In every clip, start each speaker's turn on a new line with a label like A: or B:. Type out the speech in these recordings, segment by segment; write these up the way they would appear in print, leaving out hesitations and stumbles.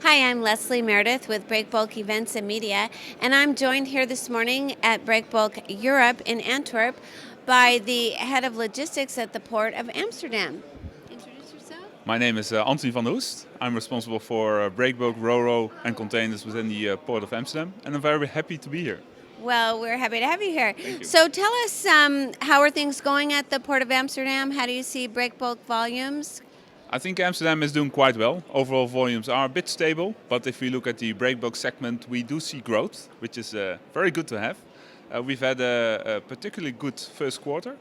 A: Hi, I'm Leslie Meredith with Breakbulk Events and Media, and I'm joined here this morning at Breakbulk Europe in Antwerp by the head of logistics at the Port of Amsterdam. Introduce yourself.
B: My name is Anthony van Hoest. I'm responsible for Breakbulk, Ro-Ro and containers within the Port of Amsterdam, and I'm very happy to be here.
A: Well, we're happy to have you here.
B: Thank you.
A: So tell us, how are things going at the Port of Amsterdam? How do you see Breakbulk volumes?
B: I think Amsterdam is doing quite well. Overall volumes are a bit stable, but if we look at the Breakbulk segment, we do see growth, which is very good to have. We've had a particularly good first quarter,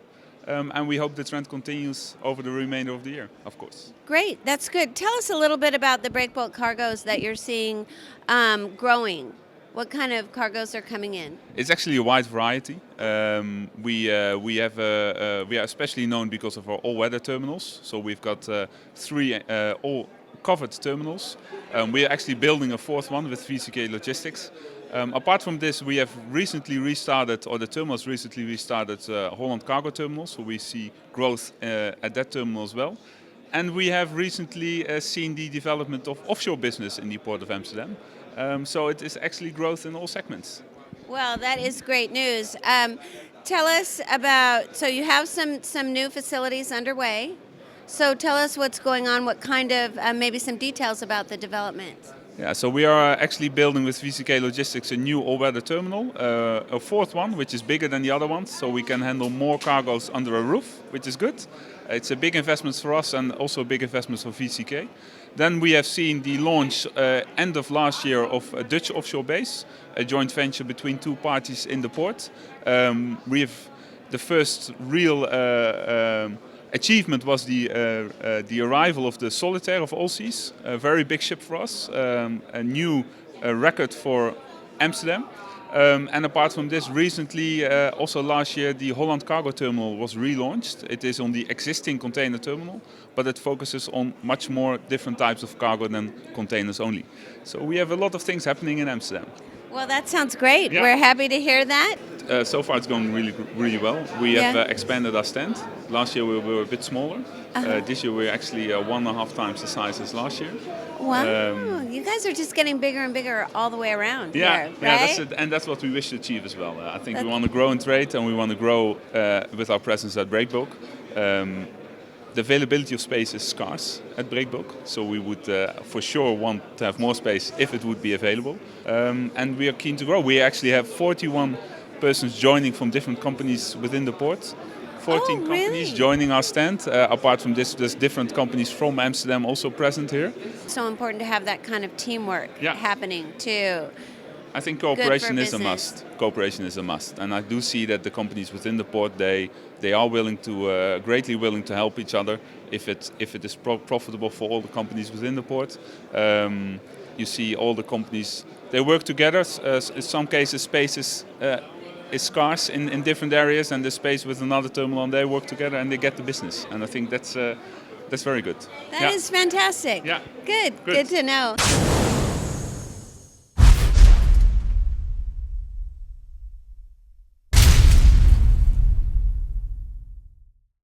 B: and we hope the trend continues over the remainder of the year, of course.
A: Great, that's good. Tell us a little bit about the Breakbulk cargoes that you're seeing growing. What kind of cargoes are coming in?
B: It's actually a wide variety. We are especially known because of our all-weather terminals. So we've got three all-covered terminals. We are actually building a fourth one with VCK Logistics. Apart from this, we have recently restarted, or the terminals recently restarted, Holland Cargo Terminal. So we see growth at that terminal as well. And we have recently seen the development of offshore business in the Port of Amsterdam. So it is actually growth in all segments.
A: Well, that is great news. Tell us about, so you have some new facilities underway. So tell us what's going on, what kind of, maybe some details about the development.
B: Yeah, so we are actually building with VCK Logistics a new all-weather terminal, a fourth one, which is bigger than the other ones, so we can handle more cargoes under a roof, which is good. It's a big investment for us and also a big investment for VCK. Then we have seen the launch end of last year of a Dutch offshore base, a joint venture between two parties in the port. We have the first real achievement was the arrival of the Solitaire of Allseas, a very big ship for us, a new record for Amsterdam. And apart from this, recently, also last year, the Holland Cargo Terminal was relaunched. It is on the existing container terminal, but it focuses on much more different types of cargo than containers only. So we have a lot of things happening in Amsterdam.
A: Well, that sounds great.
B: Yeah.
A: We're happy to hear that.
B: So far it's going really well. We have expanded our stand. Last year we were a bit smaller. This year we're actually 1.5 times the size as last year.
A: Wow, you guys are just getting bigger and bigger all the way around here, right?
B: That's it, and that's what we wish to achieve as well. I think we want to grow in trade and we want to grow with our presence at Breakbulk. The availability of space is scarce at Breakbulk, so we would for sure want to have more space if it would be available. And we are keen to grow. We actually have 41 persons joining from different companies within the port. 14 companies joining our stand. Apart from this, there's different companies from Amsterdam also present here.
A: So important to have that kind of teamwork happening too.
B: I think cooperation is a must. Cooperation is a must, and I do see that the companies within the port they are willing to greatly willing to help each other if it is profitable for all the companies within the port. You see all the companies they work together. In some cases, space is scarce in different areas, and the space with another terminal, and they work together and they get the business. And I think that's very good.
A: That is fantastic.
B: Yeah.
A: Good to know.